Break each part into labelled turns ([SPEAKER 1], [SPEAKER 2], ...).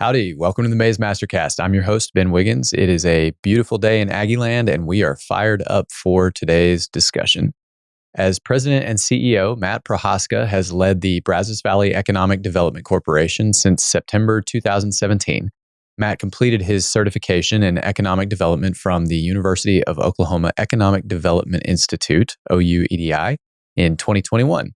[SPEAKER 1] Howdy, welcome to the Maze MasterCast. I'm your host, Ben Wiggins. It is a beautiful day in Aggie Land, and we are fired up for today's discussion. As president and CEO, Matt Prochaska has led the Brazos Valley Economic Development Corporation since September 2017. Matt completed his certification in economic development from the University of Oklahoma Economic Development Institute, OUEDI, in 2021.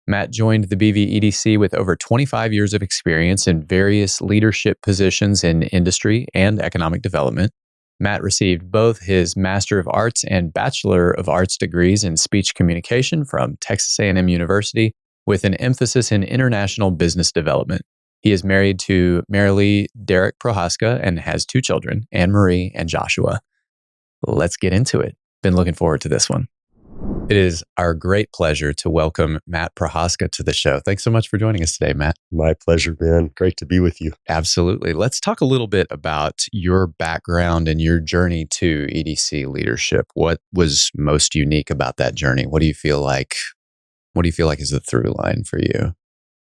[SPEAKER 1] Matt joined the BVEDC with over 25 years of experience in various leadership positions in industry and economic development. Matt received both his Master of Arts and Bachelor of Arts degrees in speech communication from Texas A&M University with an emphasis in international business development. He is married to Marilee Derek Prochaska and has two children, Anne-Marie and Joshua. Let's get into it. Been looking forward to this one. It is our great pleasure to welcome Matt Prochaska to the show. Thanks so much for joining us today, Matt.
[SPEAKER 2] My pleasure, Ben. Great to be with you.
[SPEAKER 1] Absolutely. Let's talk a little bit about your background and your journey to EDC leadership. What was most unique about that journey? What do you feel like is the through line for you?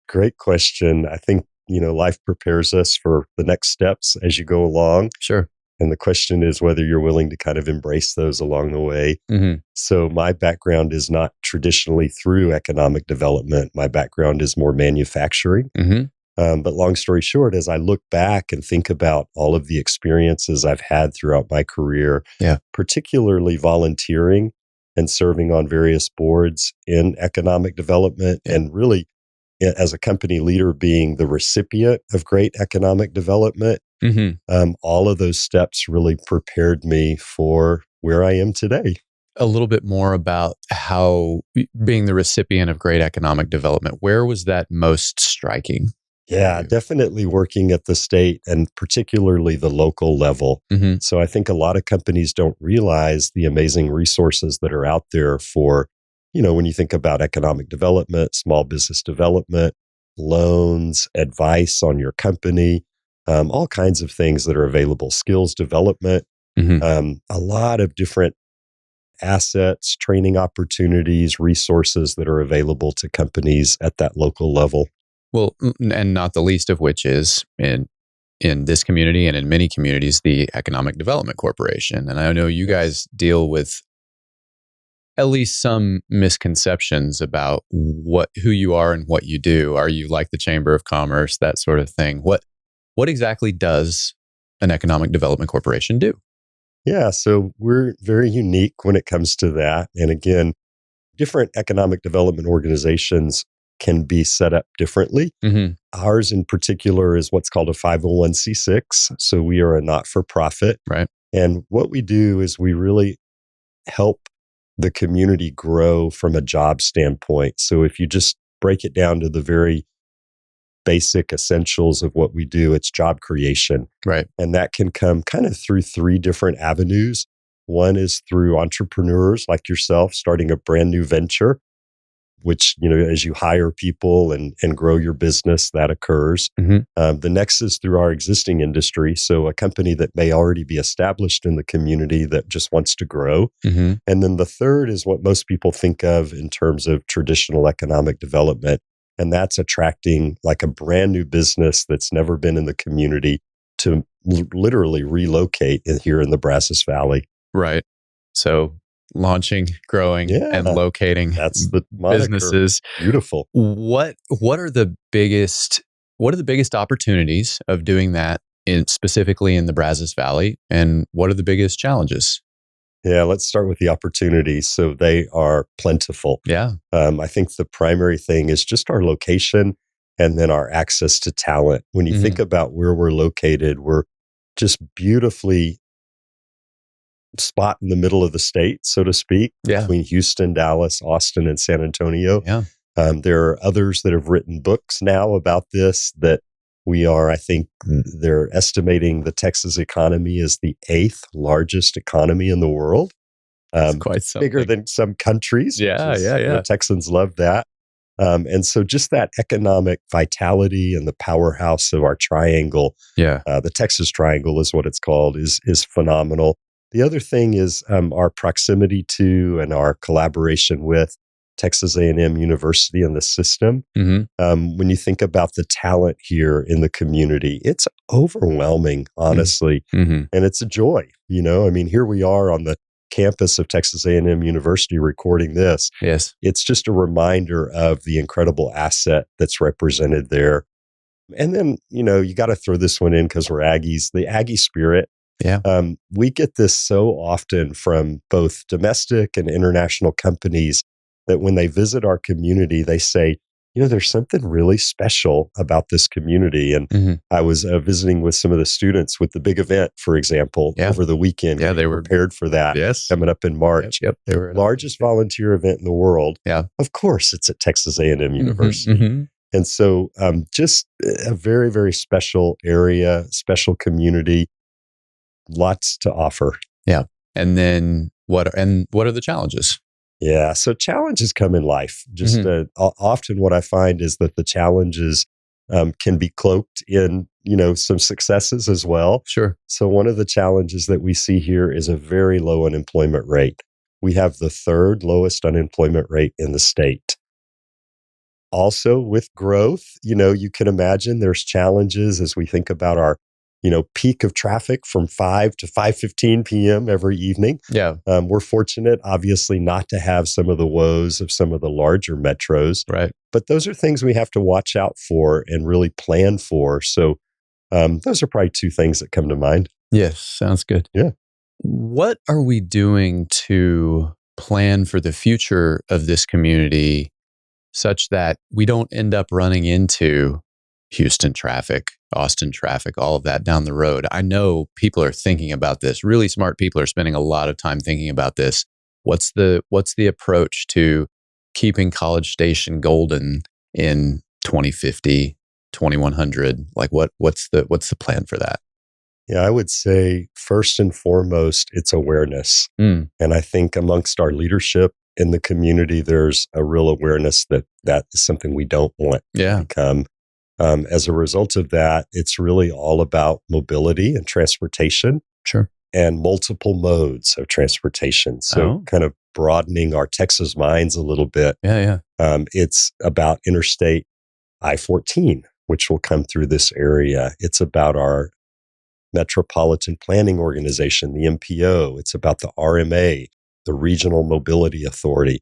[SPEAKER 2] Great question. I think, life prepares us for the next steps as you go along.
[SPEAKER 1] Sure.
[SPEAKER 2] And the question is whether you're willing to kind of embrace those along the way.
[SPEAKER 1] Mm-hmm.
[SPEAKER 2] So my background is not traditionally through economic development. My background is more manufacturing.
[SPEAKER 1] Mm-hmm.
[SPEAKER 2] But long story short, as I look back and think about all of the experiences I've had throughout my career, particularly volunteering and serving on various boards in economic development, and really as a company leader being the recipient of great economic development, all of those steps really prepared me for where I am today.
[SPEAKER 1] A little bit more about how being the recipient of great economic development, where was that most striking?
[SPEAKER 2] Yeah, definitely working at the state and particularly the local level.
[SPEAKER 1] Mm-hmm.
[SPEAKER 2] So I think a lot of companies don't realize the amazing resources that are out there for, when you think about economic development, small business development, loans, advice on your company, all kinds of things that are available, skills development, a lot of different assets, training opportunities, resources that are available to companies at that local level.
[SPEAKER 1] Well, and not the least of which is in this community and in many communities, the Economic Development Corporation. And I know you guys deal with at least some misconceptions about who you are and what you do. Are you like the Chamber of Commerce, that sort of thing? What exactly does an Economic Development Corporation do?
[SPEAKER 2] Yeah, so we're very unique when it comes to that. And again, different economic development organizations can be set up differently.
[SPEAKER 1] Mm-hmm.
[SPEAKER 2] Ours in particular is what's called a 501c6. So we are a not-for-profit.
[SPEAKER 1] Right.
[SPEAKER 2] And what we do is we really help the community grow from a job standpoint. So if you just break it down to the very basic essentials of what we do, it's job creation.
[SPEAKER 1] Right.
[SPEAKER 2] And that can come kind of through three different avenues. One is through entrepreneurs like yourself starting a brand new venture, which, as you hire people and grow your business, that occurs.
[SPEAKER 1] Mm-hmm.
[SPEAKER 2] The next is through our existing industry. So a company that may already be established in the community that just wants to grow.
[SPEAKER 1] Mm-hmm.
[SPEAKER 2] And then the third is what most people think of in terms of traditional economic development. And that's attracting like a brand new business that's never been in the community to literally relocate here in the Brazos Valley.
[SPEAKER 1] Right. So launching, growing, and locating
[SPEAKER 2] that's the moniker.
[SPEAKER 1] Businesses.
[SPEAKER 2] Beautiful.
[SPEAKER 1] What are the biggest opportunities of doing that specifically in the Brazos Valley, and what are the biggest challenges?
[SPEAKER 2] Yeah, let's start with the opportunities. So they are plentiful.
[SPEAKER 1] Yeah.
[SPEAKER 2] I think the primary thing is just our location and then our access to talent. When you think about where we're located, we're just beautifully spot in the middle of the state, so to speak, between Houston, Dallas, Austin, and San Antonio.
[SPEAKER 1] Yeah.
[SPEAKER 2] There are others that have written books now about this that we are, I think they're estimating the Texas economy is the 8th largest economy in the world.
[SPEAKER 1] Quite something.
[SPEAKER 2] Bigger than some countries.
[SPEAKER 1] Yeah.
[SPEAKER 2] The Texans love that. And so just that economic vitality and the powerhouse of our triangle, the Texas Triangle is what it's called, is phenomenal. The other thing is our proximity to and our collaboration with Texas A&M University and the system, when you think about the talent here in the community, it's overwhelming, honestly, and it's a joy. I mean, here we are on the campus of Texas A&M University recording this.
[SPEAKER 1] Yes.
[SPEAKER 2] It's just a reminder of the incredible asset that's represented there. And then, you got to throw this one in because we're Aggies, the Aggie Spirit.
[SPEAKER 1] Yeah.
[SPEAKER 2] We get this so often from both domestic and international companies that when they visit our community, they say, there's something really special about this community. And I was visiting with some of the students with the big event, for example, over the weekend.
[SPEAKER 1] Yeah, they were
[SPEAKER 2] prepared for that.
[SPEAKER 1] Yes.
[SPEAKER 2] Coming up in March.
[SPEAKER 1] Yep. They were
[SPEAKER 2] largest volunteer event in the world.
[SPEAKER 1] Yeah.
[SPEAKER 2] Of course, it's at Texas A&M University. And so just a very, very special area, special community, lots to offer.
[SPEAKER 1] Yeah. And then what are the challenges?
[SPEAKER 2] Yeah. So challenges come in life. Just often what I find is that the challenges can be cloaked in, some successes as well.
[SPEAKER 1] Sure.
[SPEAKER 2] So one of the challenges that we see here is a very low unemployment rate. We have the third lowest unemployment rate in the state. Also, with growth, you can imagine there's challenges as we think about our, peak of traffic from 5 to 5:15 p.m. every evening.
[SPEAKER 1] Yeah.
[SPEAKER 2] We're fortunate, obviously, not to have some of the woes of some of the larger metros.
[SPEAKER 1] Right.
[SPEAKER 2] But those are things we have to watch out for and really plan for. So those are probably two things that come to mind.
[SPEAKER 1] Yes. Sounds good.
[SPEAKER 2] Yeah.
[SPEAKER 1] What are we doing to plan for the future of this community such that we don't end up running into Houston traffic, Austin traffic, all of that down the road? I know people are thinking about this. Really smart people are spending a lot of time thinking about this. What's the approach to keeping College Station golden in 2050, 2100? Like what's the plan for that?
[SPEAKER 2] Yeah, I would say first and foremost, it's awareness. And I think amongst our leadership in the community, there's a real awareness that is something we don't want to become. As a result of that, it's really all about mobility and transportation.
[SPEAKER 1] Sure.
[SPEAKER 2] And multiple modes of transportation. So kind of broadening our Texas minds a little bit.
[SPEAKER 1] Yeah.
[SPEAKER 2] It's about Interstate I-14, which will come through this area. It's about our Metropolitan Planning Organization, the MPO. It's about the RMA, the Regional Mobility Authority.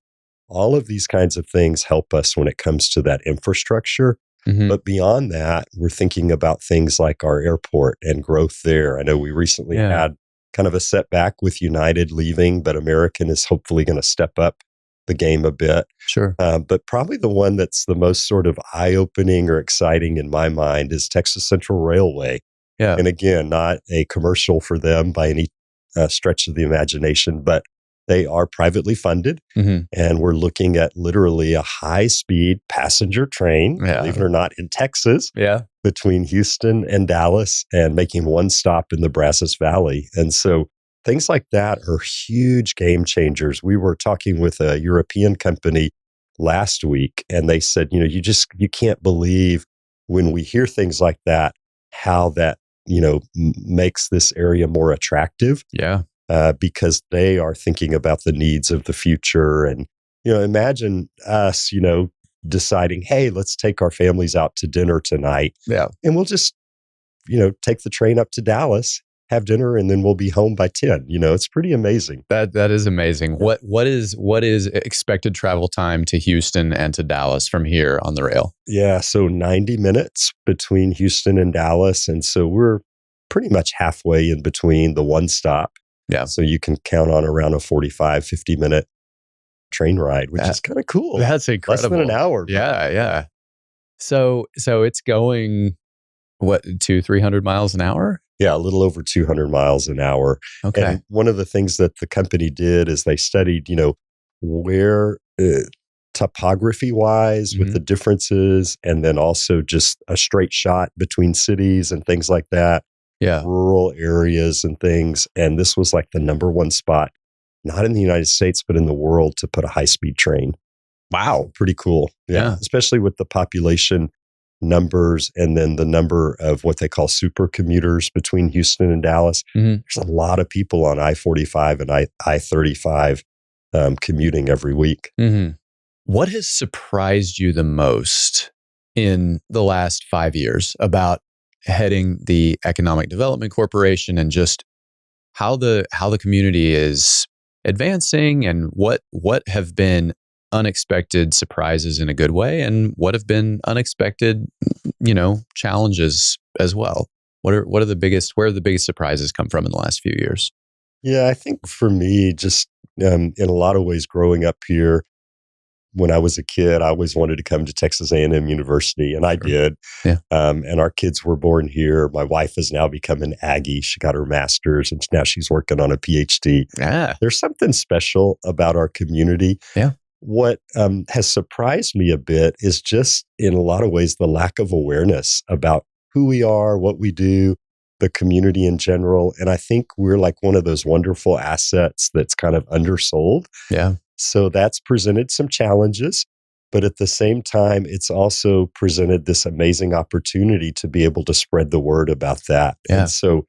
[SPEAKER 2] All of these kinds of things help us when it comes to that infrastructure. But beyond that, we're thinking about things like our airport and growth there. I know we recently had kind of a setback with United leaving, but American is hopefully going to step up the game a bit.
[SPEAKER 1] Sure.
[SPEAKER 2] But probably the one that's the most sort of eye-opening or exciting in my mind is Texas Central Railway.
[SPEAKER 1] Yeah.
[SPEAKER 2] And again, not a commercial for them by any stretch of the imagination, but they are privately funded. And we're looking at literally a high-speed passenger train, believe it or not, in Texas, between Houston and Dallas, and making one stop in the Brazos Valley. And so things like that are huge game changers. We were talking with a European company last week, and they said, you can't believe when we hear things like that, how that, makes this area more attractive.
[SPEAKER 1] Yeah.
[SPEAKER 2] Because they are thinking about the needs of the future. And, imagine us, deciding, hey, let's take our families out to dinner tonight.
[SPEAKER 1] Yeah.
[SPEAKER 2] And we'll just, take the train up to Dallas, have dinner, and then we'll be home by 10. It's pretty amazing.
[SPEAKER 1] That is amazing. What is expected travel time to Houston and to Dallas from here on the rail? Yeah.
[SPEAKER 2] So 90 minutes between Houston and Dallas. And so we're pretty much halfway in between the one stop.
[SPEAKER 1] Yeah.
[SPEAKER 2] So you can count on around a 45, 50-minute train ride, which is kind of cool.
[SPEAKER 1] That's incredible.
[SPEAKER 2] Less than an hour.
[SPEAKER 1] Yeah. So it's going, 200-300 miles an hour?
[SPEAKER 2] Yeah, a little over 200 miles an hour.
[SPEAKER 1] Okay.
[SPEAKER 2] And one of the things that the company did is they studied, where topography-wise with the differences, and then also just a straight shot between cities and things like that.
[SPEAKER 1] Yeah.
[SPEAKER 2] Rural areas and things. And this was like the number one spot, not in the United States, but in the world, to put a high-speed train. Wow. Pretty cool. Yeah. Especially with the population numbers and then the number of what they call super commuters between Houston and Dallas. There's a lot of people on I-45 and I-35 commuting every week.
[SPEAKER 1] What has surprised you the most in the last 5 years about heading the Economic Development Corporation, and just how the community is advancing, and what have been unexpected surprises in a good way, and what have been unexpected, challenges as well? What are the biggest where have the biggest surprises come from in the last few years?
[SPEAKER 2] Yeah, I think for me, just in a lot of ways, growing up here, when I was a kid, I always wanted to come to Texas A&M University, and I
[SPEAKER 1] Sure.
[SPEAKER 2] did.
[SPEAKER 1] Yeah.
[SPEAKER 2] And our kids were born here. My wife has now become an Aggie. She got her master's, and now she's working on a PhD.
[SPEAKER 1] Yeah.
[SPEAKER 2] There's something special about our community.
[SPEAKER 1] Yeah.
[SPEAKER 2] What has surprised me a bit is just, in a lot of ways, the lack of awareness about who we are, what we do, the community in general. And I think we're like one of those wonderful assets that's kind of undersold.
[SPEAKER 1] Yeah.
[SPEAKER 2] So that's presented some challenges, but at the same time, it's also presented this amazing opportunity to be able to spread the word about that.
[SPEAKER 1] Yeah.
[SPEAKER 2] And so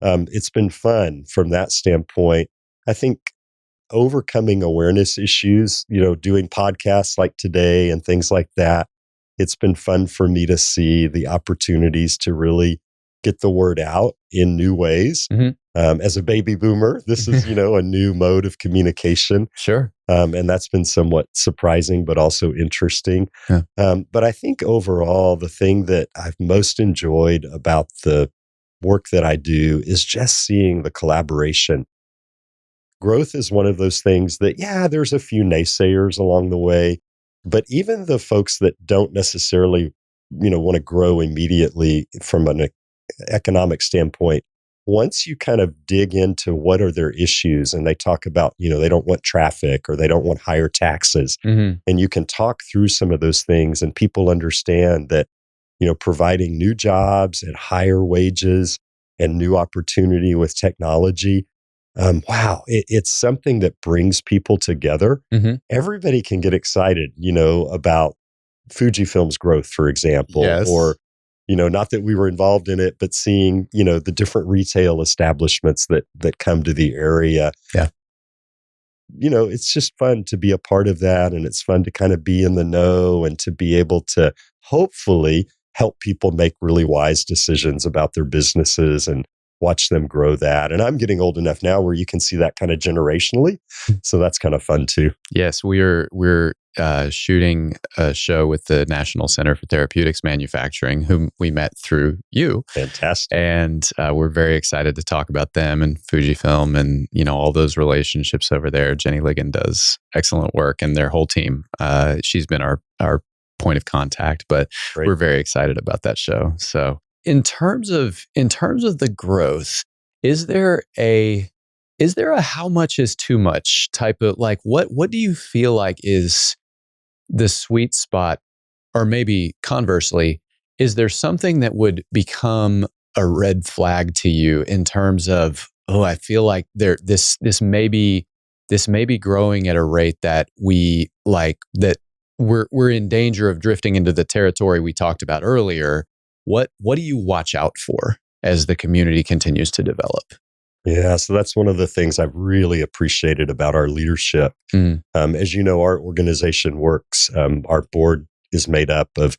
[SPEAKER 2] it's been fun from that standpoint. I think overcoming awareness issues, doing podcasts like today and things like that, it's been fun for me to see the opportunities to really get the word out in new ways.
[SPEAKER 1] Mhm.
[SPEAKER 2] As a baby boomer, this is, a new mode of communication.
[SPEAKER 1] Sure.
[SPEAKER 2] And that's been somewhat surprising, but also interesting.
[SPEAKER 1] Yeah.
[SPEAKER 2] But I think overall, the thing that I've most enjoyed about the work that I do is just seeing the collaboration. Growth is one of those things that, there's a few naysayers along the way, but even the folks that don't necessarily, want to grow immediately from an economic standpoint, once you kind of dig into what are their issues, and they talk about, they don't want traffic or they don't want higher taxes,
[SPEAKER 1] Mhm.
[SPEAKER 2] and you can talk through some of those things, and people understand that, providing new jobs at higher wages and new opportunity with technology, it's something that brings people together.
[SPEAKER 1] Mhm.
[SPEAKER 2] Everybody can get excited, about Fujifilm's growth, for example,
[SPEAKER 1] Yes.
[SPEAKER 2] or not that we were involved in it, but seeing, the different retail establishments that come to the area.
[SPEAKER 1] Yeah.
[SPEAKER 2] It's just fun to be a part of that. And it's fun to kind of be in the know and to be able to hopefully help people make really wise decisions about their businesses and watch them grow that. And I'm getting old enough now where you can see that kind of generationally. So that's kind of fun too.
[SPEAKER 1] Yes, we're shooting a show with the National Center for Therapeutics Manufacturing, whom we met through you.
[SPEAKER 2] Fantastic.
[SPEAKER 1] And we're very excited to talk about them and Fujifilm and, all those relationships over there. Jenny Ligon does excellent work, and their whole team. She's been our point of contact, but
[SPEAKER 2] Great.
[SPEAKER 1] We're very excited about that show. So in terms of the growth, is there a how much is too much type of, like, what do you feel like is the sweet spot? Or maybe conversely, is there something that would become a red flag to you in terms of, I feel like this may be growing at a rate that we like, that we're in danger of drifting into the territory we talked about earlier. What do you watch out for as the community continues to develop?
[SPEAKER 2] Yeah, so that's one of the things I've really appreciated about our leadership. As you know, our organization works. Our board is made up of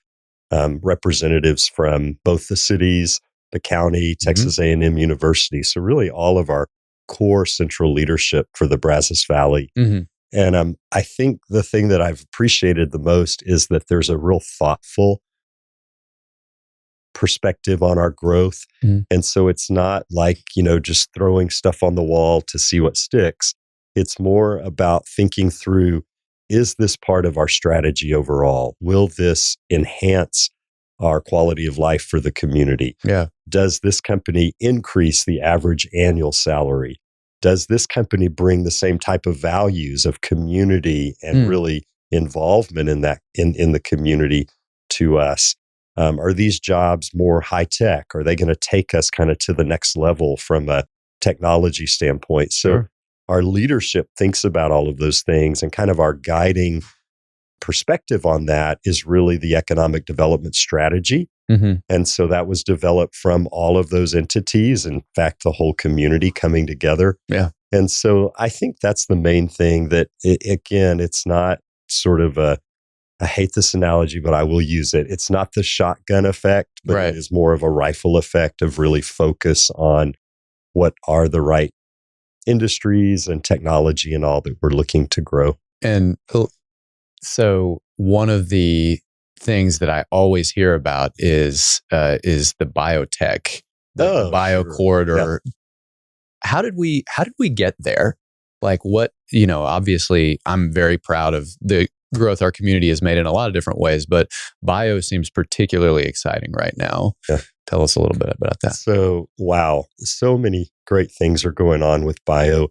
[SPEAKER 2] representatives from both the cities, the county, Texas A&M University. So really all of our core central leadership for the Brazos Valley.
[SPEAKER 1] Mm-hmm.
[SPEAKER 2] And I think the thing that I've appreciated the most is that there's a real thoughtful perspective on our growth. And so it's not like, just throwing stuff on the wall to see what sticks. It's more about thinking through, is this part of our strategy overall? Will this enhance our quality of life for the community?
[SPEAKER 1] Yeah.
[SPEAKER 2] Does this company increase the average annual salary? Does this company bring the same type of values of community and really involvement in that, in the community to us? Are these jobs more high tech? Are they going to take us kind of to the next level from a technology standpoint? So our leadership thinks about all of those things, and kind of our guiding perspective on that is really the economic development strategy. And so that was developed from all of those entities, in fact, the whole community coming together.
[SPEAKER 1] Yeah.
[SPEAKER 2] And so I think that's the main thing, that again, it's not sort of I hate this analogy, but I will use it. It's not the shotgun effect, but
[SPEAKER 1] Right.
[SPEAKER 2] it is more of a rifle effect of really focus on what are the right industries and technology and all that we're looking to grow.
[SPEAKER 1] And so one of the things that I always hear about is the biotech, the bio
[SPEAKER 2] Sure.
[SPEAKER 1] corridor. How did we get there? Like what, obviously I'm very proud of the growth our community has made in a lot of different ways, but bio seems particularly exciting right now.
[SPEAKER 2] Yeah.
[SPEAKER 1] Tell us a little bit about that.
[SPEAKER 2] So, wow, so many great things are going on with bio.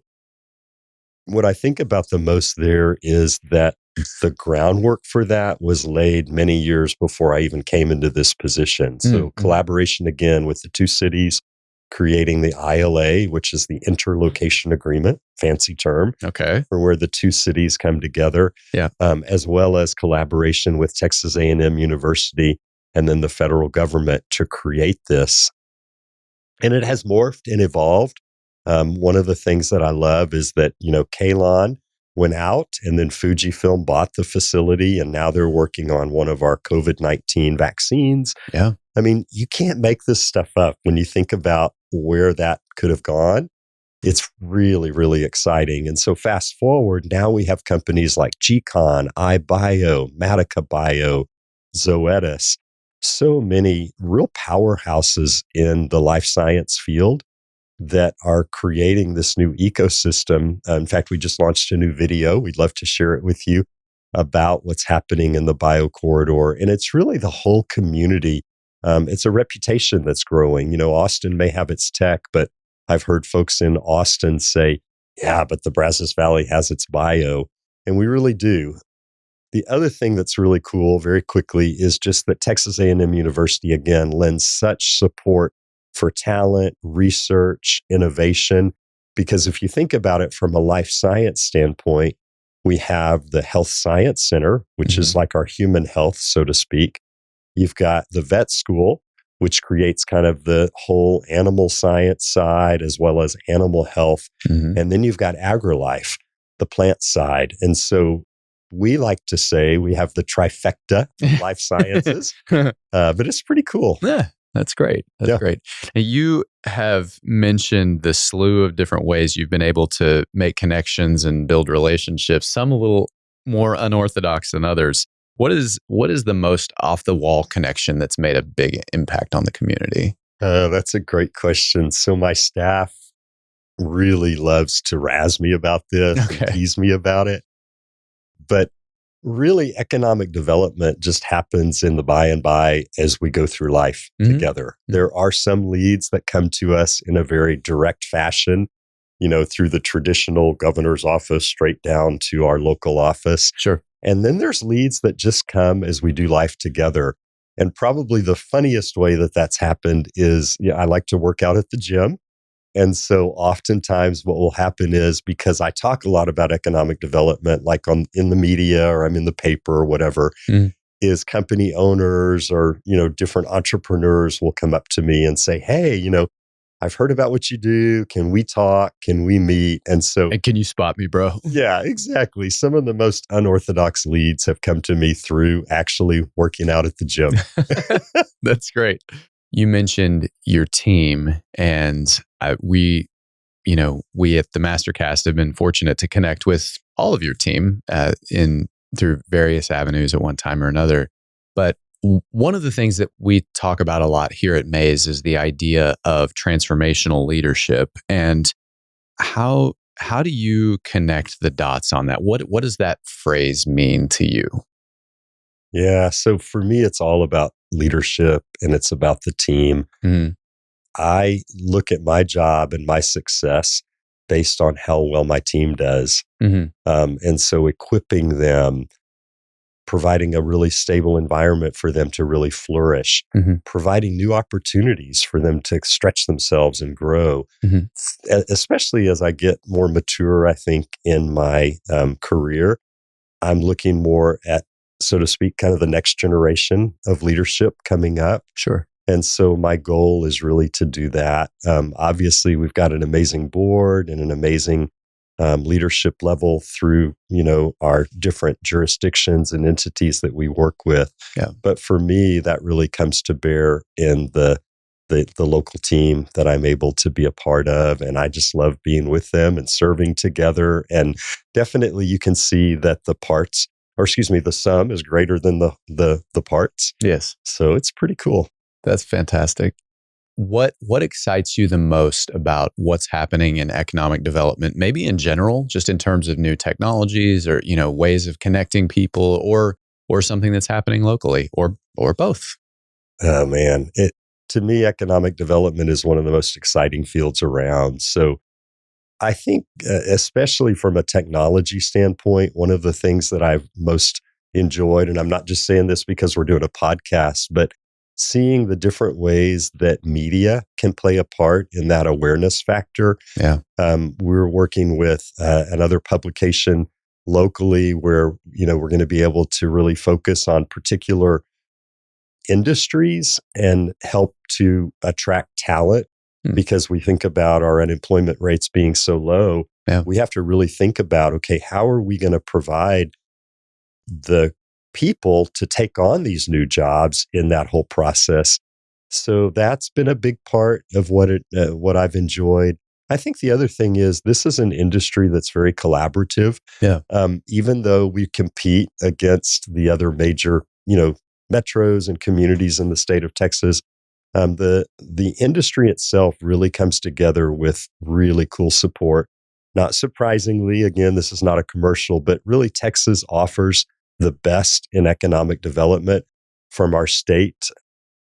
[SPEAKER 2] What I think about the most there is that the groundwork for that was laid many years before I even came into this position. So collaboration again with the two cities, creating the ILA, which is the interlocation agreement, fancy term,
[SPEAKER 1] Okay.
[SPEAKER 2] for where the two cities come together, as well as collaboration with Texas A&M University and then the federal government to create this. And it has morphed and evolved. One of the things that I love is that, Kalon went out and then Fujifilm bought the facility and now they're working on one of our COVID-19 vaccines.
[SPEAKER 1] Yeah.
[SPEAKER 2] I mean, you can't make this stuff up when you think about where that could have gone. It's really, really exciting. And so fast forward, now we have companies like GCon, iBio, Medica Bio, Zoetis, so many real powerhouses in the life science field that are creating this new ecosystem. In fact, we just launched a new video. We'd love to share it with you about what's happening in the bio corridor. And it's really the whole community. It's a reputation that's growing. Austin may have its tech, but I've heard folks in Austin say, yeah, but the Brazos Valley has its bio. And we really do. The other thing that's really cool, very quickly, is just that Texas A&M University, again, lends such support for talent, research, innovation. Because if you think about it from a life science standpoint, we have the Health Science Center, which is like our human health, so to speak. You've got the vet school, which creates kind of the whole animal science side as well as animal health. And then you've got AgriLife, the plant side. And so we like to say we have the trifecta of life sciences, but it's pretty cool.
[SPEAKER 1] Yeah, that's great. That's great. And you have mentioned the slew of different ways you've been able to make connections and build relationships, some a little more unorthodox than others. What is the most off the wall connection that's made a big impact on the community?
[SPEAKER 2] That's a great question. So my staff really loves to razz me about this and tease me about it. But really, economic development just happens in the by and by as we go through life together. There are some leads that come to us in a very direct fashion, through the traditional governor's office straight down to our local office.
[SPEAKER 1] Sure.
[SPEAKER 2] And then there's leads that just come as we do life together. And probably the funniest way that that's happened is, I like to work out at the gym. And so oftentimes what will happen is, because I talk a lot about economic development, like in the media or I'm in the paper or whatever, is company owners or, different entrepreneurs will come up to me and say, hey, I've heard about what you do. Can we talk? Can we meet? And
[SPEAKER 1] can you spot me, bro?
[SPEAKER 2] Yeah, exactly. Some of the most unorthodox leads have come to me through actually working out at the gym.
[SPEAKER 1] That's great. You mentioned your team, and we at the MasterCast have been fortunate to connect with all of your team through various avenues at one time or another. But one of the things that we talk about a lot here at Maze is the idea of transformational leadership. And how do you connect the dots on that? What does that phrase mean to you?
[SPEAKER 2] Yeah, so for me, it's all about leadership and it's about the team. I look at my job and my success based on how well my team does. And so equipping them, providing a really stable environment for them to really flourish, providing new opportunities for them to stretch themselves and grow. Especially as I get more mature, I think, in my career, I'm looking more at, so to speak, kind of the next generation of leadership coming up.
[SPEAKER 1] Sure.
[SPEAKER 2] And so my goal is really to do that. Obviously, we've got an amazing board and an amazing leadership level through, our different jurisdictions and entities that we work with.
[SPEAKER 1] Yeah.
[SPEAKER 2] But for me, that really comes to bear in the local team that I'm able to be a part of. And I just love being with them and serving together. And definitely you can see that the sum is greater than the parts.
[SPEAKER 1] Yes.
[SPEAKER 2] So it's pretty cool.
[SPEAKER 1] That's fantastic. What excites you the most about what's happening in economic development, maybe in general, just in terms of new technologies or, ways of connecting people or something that's happening locally or both?
[SPEAKER 2] Oh man, to me, economic development is one of the most exciting fields around. So I think, especially from a technology standpoint, one of the things that I've most enjoyed, and I'm not just saying this because we're doing a podcast, but seeing the different ways that media can play a part in that awareness factor.
[SPEAKER 1] Yeah.
[SPEAKER 2] We're working with another publication locally where, we're going to be able to really focus on particular industries and help to attract talent. Because we think about our unemployment rates being so low, we have to really think about, okay, how are we going to provide the people to take on these new jobs in that whole process? So that's been a big part of what I've enjoyed. I think the other thing is this is an industry that's very collaborative.
[SPEAKER 1] Yeah.
[SPEAKER 2] Even though we compete against the other major, metros and communities in the state of Texas, the industry itself really comes together with really cool support. Not surprisingly, again, this is not a commercial, but really Texas offers the best in economic development from our state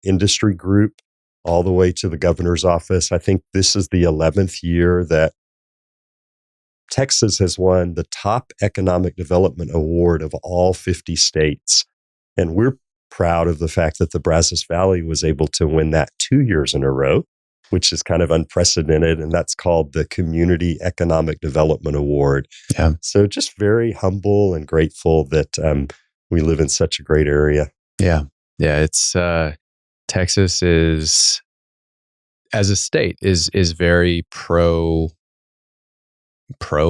[SPEAKER 2] industry group all the way to the governor's office. I think this is the 11th year that Texas has won the top economic development award of all 50 states. And we're proud of the fact that the Brazos Valley was able to win that 2 years in a row, which is kind of unprecedented. And that's called the Community Economic Development Award.
[SPEAKER 1] Yeah.
[SPEAKER 2] So just very humble and grateful that we live in such a great area.
[SPEAKER 1] Yeah. Yeah. It's Texas is, as a state, is very pro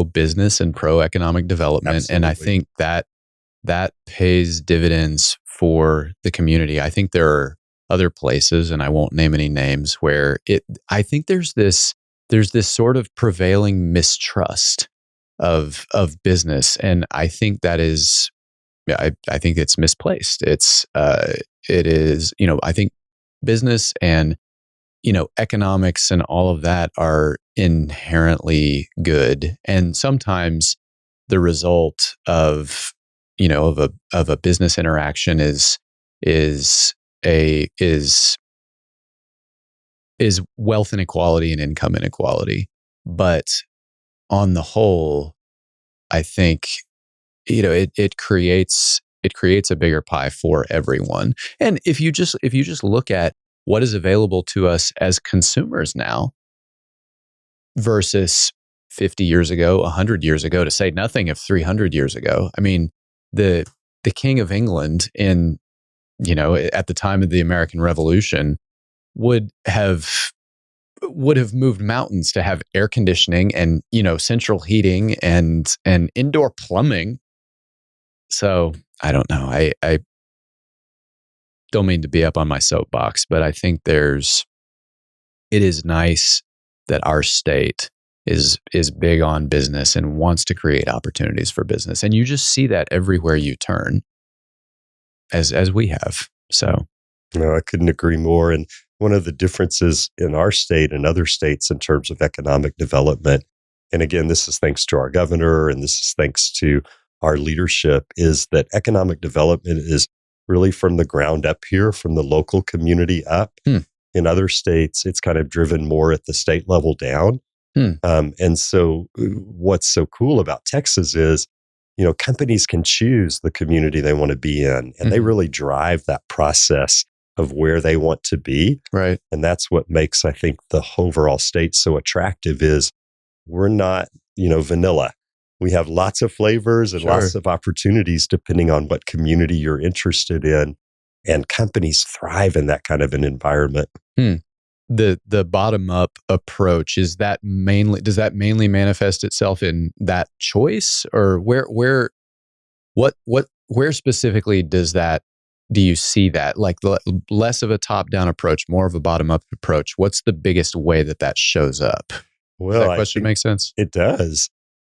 [SPEAKER 1] business and pro economic development.
[SPEAKER 2] Absolutely.
[SPEAKER 1] And I think that pays dividends for the community. I think there are other places, and I won't name any names, where I think there's this sort of prevailing mistrust of business. And I think that is, I think it's misplaced. It is, I think business and, economics and all of that are inherently good. And sometimes the result of a business interaction is wealth inequality and income inequality. But on the whole, I think, it creates a bigger pie for everyone. And if you just look at what is available to us as consumers now versus 50 years ago, 100 years ago, to say nothing of 300 years ago. I mean, the King of England at the time of the American Revolution would have moved mountains to have air conditioning and, central heating and indoor plumbing. So I don't know. I don't mean to be up on my soapbox, but I think it is nice that our state is big on business and wants to create opportunities for business. And you just see that everywhere you turn, as we have. So
[SPEAKER 2] no, I couldn't agree more. And one of the differences in our state and other states in terms of economic development, and again, this is thanks to our governor and this is thanks to our leadership, is that economic development is really from the ground up here, from the local community up. In other states, it's kind of driven more at the state level down. And so what's so cool about Texas is, companies can choose the community they want to be in, and they really drive that process of where they want to be.
[SPEAKER 1] Right.
[SPEAKER 2] And that's what makes, I think, the overall state so attractive is we're not, vanilla. We have lots of flavors and lots of opportunities depending on what community you're interested in. And companies thrive in that kind of an environment.
[SPEAKER 1] the bottom up approach, does that mainly manifest itself in that choice, or where specifically do you see that, like less of a top down approach, more of a bottom up approach? What's the biggest way that shows up?
[SPEAKER 2] Well,
[SPEAKER 1] Does that question make sense?
[SPEAKER 2] It does,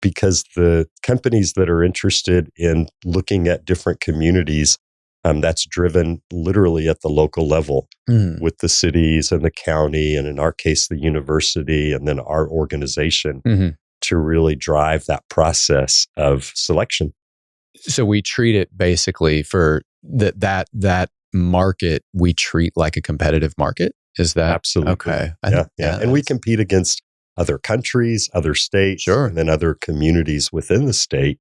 [SPEAKER 2] because the companies that are interested in looking at different communities, that's driven literally at the local level with the cities and the county, and in our case, the university, and then our organization to really drive that process of selection.
[SPEAKER 1] So we treat it basically for that market, we treat like a competitive market. Is that
[SPEAKER 2] absolutely
[SPEAKER 1] okay?
[SPEAKER 2] Yeah. And we compete against other countries, other states, and then other communities within the state.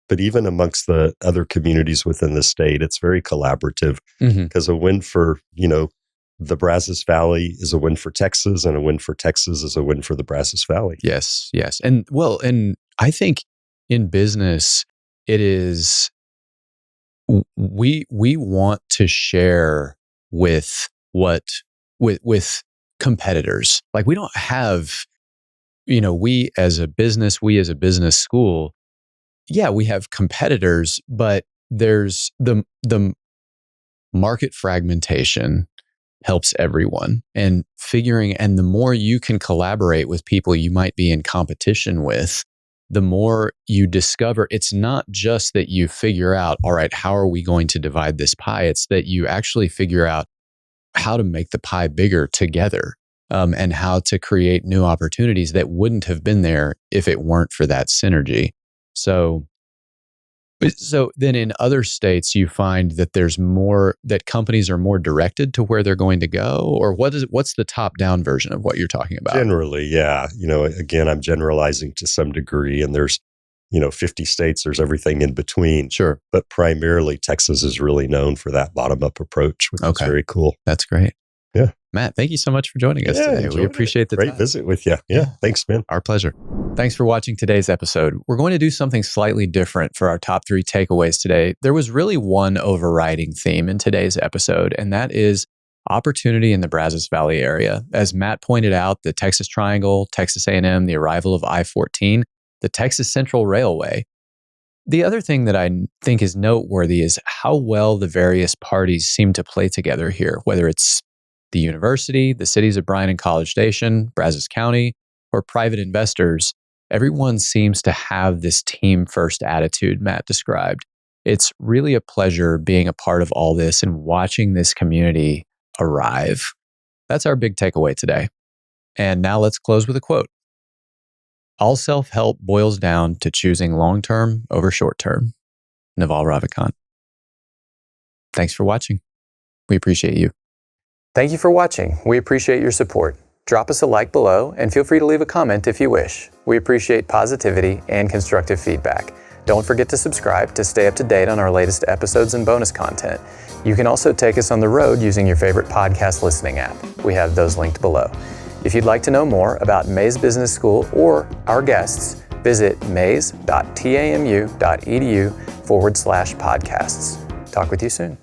[SPEAKER 2] But even amongst the other communities within the state, it's very collaborative, because a win for, the Brazos Valley is a win for Texas, and a win for Texas is a win for the Brazos Valley.
[SPEAKER 1] Yes. And I think in business, it is, we want to share with competitors. Like, we don't have, we as a business school, we have competitors, but there's the market fragmentation helps everyone, and the more you can collaborate with people you might be in competition with, the more you discover. It's not just that you figure out, all right, how are we going to divide this pie? It's that you actually figure out how to make the pie bigger together, and how to create new opportunities that wouldn't have been there if it weren't for that synergy. So then in other states, you find that there's more, that companies are more directed to where they're going to go, or what's the top-down version of what you're talking about?
[SPEAKER 2] Generally, yeah. Again, I'm generalizing to some degree, and there's, 50 states, there's everything in between.
[SPEAKER 1] Sure.
[SPEAKER 2] But primarily, Texas is really known for that bottom-up approach, which is very cool.
[SPEAKER 1] That's great.
[SPEAKER 2] Yeah.
[SPEAKER 1] Matt, thank you so much for joining us today. We appreciate the time.
[SPEAKER 2] Great visit with you. Yeah. Thanks, man.
[SPEAKER 1] Our pleasure. Thanks for watching today's episode. We're going to do something slightly different for our top 3 takeaways today. There was really one overriding theme in today's episode, and that is opportunity in the Brazos Valley area. As Matt pointed out, the Texas Triangle, Texas A&M, the arrival of I-14, the Texas Central Railway. The other thing that I think is noteworthy is how well the various parties seem to play together here, whether it's the university, the cities of Bryan and College Station, Brazos County, or private investors. Everyone seems to have this team-first attitude Matt described. It's really a pleasure being a part of all this and watching this community arrive. That's our big takeaway today. And now let's close with a quote. All self-help boils down to choosing long-term over short-term. Naval Ravikant. Thanks for watching. We appreciate you. Thank you for watching. We appreciate your support. Drop us a like below and feel free to leave a comment if you wish. We appreciate positivity and constructive feedback. Don't forget to subscribe to stay up to date on our latest episodes and bonus content. You can also take us on the road using your favorite podcast listening app. We have those linked below. If you'd like to know more about Mays Business School or our guests, visit mays.tamu.edu/podcasts. Talk with you soon.